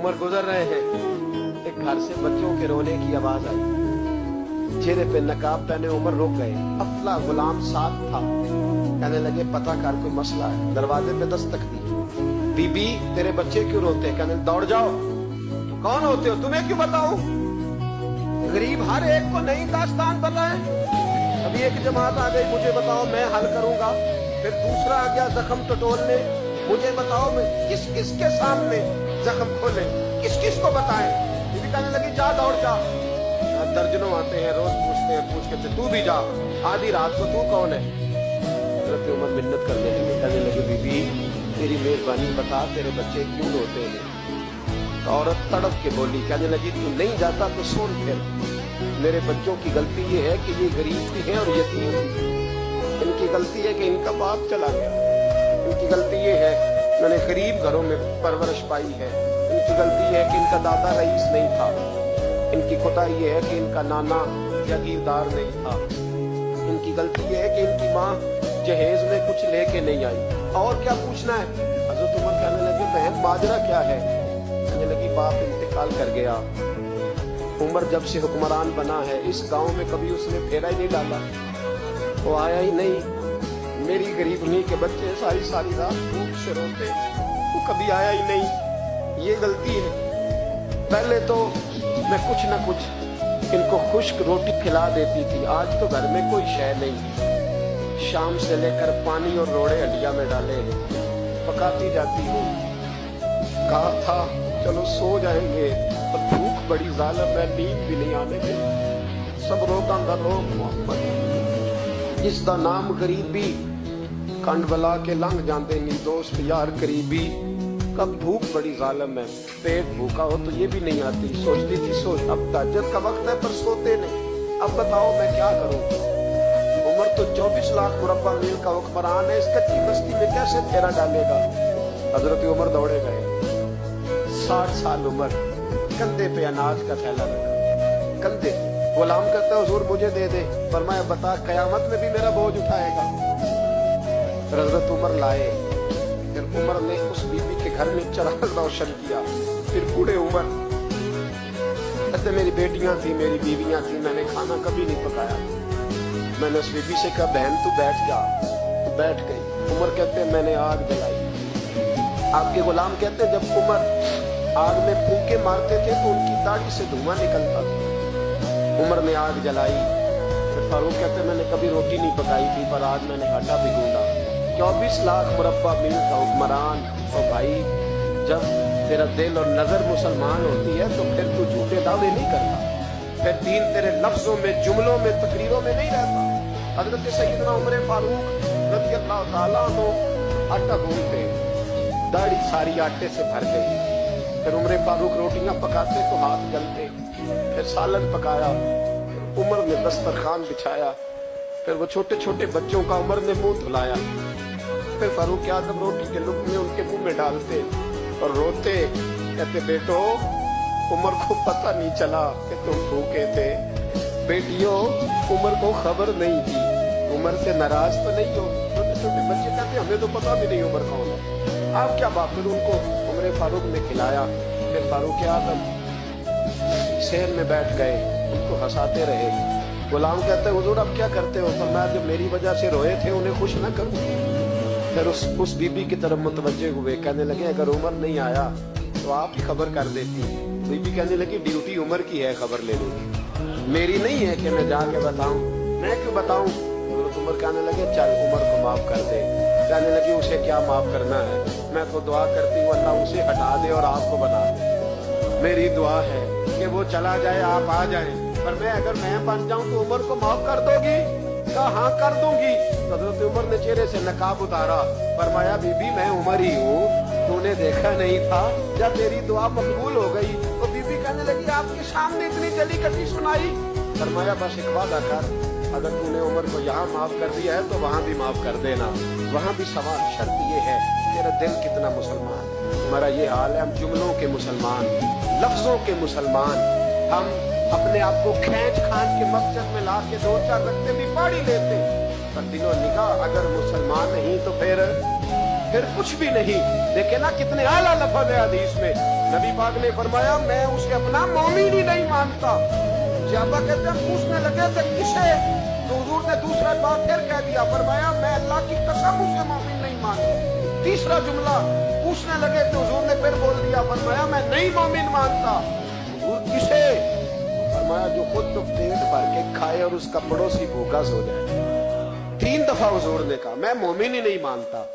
उमर गुजर रहे हैं, एक घर से बच्चों के रोने की आवाज आई। चेहरे पे नकाब पहने उमर रुक गए। अफला गुलाम साथ था। कहने लगे पता कर कोई मसला है। दरवाजे पे दस्तक दी। बीबी तेरे बच्चे क्यों रोते हैं? कहने दौड़ जाओ, कौन होते हो, तुम्हें क्यों बताऊं? गरीब हर एक को नई दास्तान पता है। अभी एक जमात आ गई, मुझे बताओ मैं हल करूंगा। फिर दूसरा आ गया जख्म टटोलने, मुझे बताओ मैं किस किस के सामने जख्म खोले, किस किस को बताएं। बीबी कहने लगी जा दौड़ जा। दर्जनों आते हैं, रोज पूछते हैं, पूछ के तू भी जा। आधी रात को तू कौन है? हज़रत उमर मिन्नत करने लगे, कहने लगे बीबी तेरी मेहरबानी बता तेरे बच्चे क्यों रोते हैं? तो औरत तड़प के बोली, कहने लगी तू नहीं जाता तो सुन फिर। मेरे बच्चों की गलती ये है कि ये गरीब भी हैं और यतीम भी। इनकी गलती है कि इनका बाप चला गया। इनकी गलती ये है मैंने गरीब घरों में परवरिश पाई है। इनकी गलती है कि इनका दादा रईस नहीं था। इनकी खुदाई ये है कि इनका नाना जागीरदार नहीं था। इनकी गलती ये है कि इनकी माँ जहेज में कुछ लेके नहीं आई। और क्या पूछना है? हज़रत उमर कहने लगे बहन माजरा क्या है? कहने लगी बाप इंतकाल कर गया। उमर जब से हुक्मरान बना है इस गांव में कभी उसने फेरा ही नहीं डाला, वो आया ही नहीं। मेरी गरीबनी के बच्चे सारी सारी रात भूख से रोते, वो कभी आया ही नहीं। ये गलती है। पहले तो मैं कुछ न कुछ इनको खुश्क रोटी खिला देती थी, आज तो घर में कोई शय नहीं। शाम से लेकर पानी और रोड़े हंडिया में डाले पकाती जाती हूँ। कहा था चलो सो जाएंगे, पर भूख बड़ी जालिम है, नींद भी नहीं आने देती। सब रोगां दा रोग मोहम्मद, जिसदा नाम गरीबी कंड बला के लंघ जाते नी दोस्त यार करीबी। कब भूख बड़ी जालिम है, पेट भूखा हो तो ये भी नहीं आती। सोचती थी सोच अब ताज्जुद का वक्त है पर सोते नहीं। अब बताओ मैं क्या करूं? उमर तो 24 लाख मुरब्बा मील का हुक्मरान है, इस कच्ची बस्ती में कैसे फेरा डालेगा? हजरत उमर दौड़े गए। 60 साल उम्र, कंधे पे अनाज का थैला रखा, कंधे। गुलाम कहता है हुजूर मुझे दे दे। फरमाया बता कयामत में भी मेरा बोझ उठाएगा? हजरत उमर लाए। फिर उमर ने उस बीबी के घर में चिराग रोशन किया। फिर बूढ़े उमर कहते मेरी बेटियां थी, मेरी बीवियां थी, मैंने खाना कभी नहीं पकाया। मैंने उस बीबी से कहा बहन तू बैठ जा, तो बैठ गई। उमर कहते मैंने आग जलाई। आपके गुलाम कहते जब उमर आग में फूंके मारते थे तो उनकी दाढ़ी से धुआं निकलता था। उमर ने आग जलाई। फिर फारूक कहते मैंने कभी रोटी नहीं पकाई थी, पर आज मैंने आटा भिगोना। 24 लाख मुरब्बा मील का हुक्मरान। और भाई जब तेरा दिल और नजर मुसलमान होती है तो फिर तू झूठे दावे नहीं करता, फिर दीन तेरे लफ्जों में, जुमलों में, तकरीरों में नहीं रहता। हजरत सैयदना उमर फारूक रज़ियल्लाहु ताला अन्हु आटा गूंथते, दाढ़ी सारी आटे से भर गई। फिर उमर फारूक रोटियां पकाते तो हाथ जलते। फिर सालन पकाया, फिर उमर ने दस्तरखान बिछाया। फिर वो छोटे छोटे बच्चों का उमर ने मुंह धुलाया। फिर फारूक आज़म रोटी के लुक़्मे उनके मुंह में डालते और रोते, कहते बेटो उमर को पता नहीं चला कि तुम भूखे थे। बेटियों उमर को खबर नहीं थी, उमर से नाराज तो नहीं हो? छोटे छोटे बच्चे कहते हमें तो पता भी नहीं उमर कौन है, आप क्या बात? फिर उनको उमर फारूक ने खिलाया। फिर फारूक आज़म शहर में बैठ गए, उनको हंसाते रहे। गुलाम कहते हैं हुजूर अब क्या करते हो? फरमाया जो मेरी वजह से रोए थे उन्हें खुश न करूं। फिर उस बीबी की तरफ मुतवज्जे हुए, कहने लगे अगर उमर नहीं आया तो आप ही खबर कर देती। बीबी कहने लगी ड्यूटी उमर की है खबर लेने की, मेरी नहीं है कि मैं जाके बताऊं। मैं क्यों बताऊं? उमर कहने लगे चल उमर को माफ कर दे। कहने लगी उसे क्या माफ करना है, मैं तो दुआ करती हूँ अल्लाह उसे हटा दे और आपको बना दे। मेरी दुआ है कि वो चला जाए आप आ जाए, पर मैं अगर मैं बन जाऊं तो उमर को माफ कर दोगी? कहा हाँ कर दूंगी। हज़रत उमर ने चेहरे से नकाब उतारा। फरमाया बीबी मैं उमर ही हूँ, तूने देखा नहीं था जब तेरी दुआ मकबूल हो गई? तो बीबी कहने लगी आपके सामने इतनी जली कटी सुनाई। फरमाया बस एक वादा कर, अगर तूने उमर को यहाँ माफ कर दिया है तो वहाँ भी माफ कर देना। वहाँ भी सवाल शर्त ये है तेरा दिल कितना मुसलमान। हमारा ये हाल है, हम जुमलों के मुसलमान, लफ्जों के मुसलमान। हम अपने आप को खींच खांच के मस्जिद में ला के 2-4 रखते भी पढ़ ही लेते, पर दिलो निगाह अगर मुसलमान नहीं तो फिर फिर कुछ भी नहीं। देखे ना कितने आला लफ्ज़ है हदीस में, नबी पाक ने फरमाया मैं उसे अपना मोमिन ही नहीं मानता। सहाबा कहते हैं पूछने लगे थे किसे, तो हुजूर ने दूसरा बात फिर कह दिया, फरमाया मैं अल्लाह की कसम उसे मोमिन नहीं मानता। तीसरा जुमला पूछने लगे तो हुजूर ने फिर बोल दिया, फरमाया मैं नहीं मोमिन मानता। हुजूर किसे? फरमाया जो खुद तो पेट भर के खाए और उसका पड़ोसी भूखा सो जाए। 3 दफा हुजूर ने कहा मैं मोमिन ही नहीं मानता।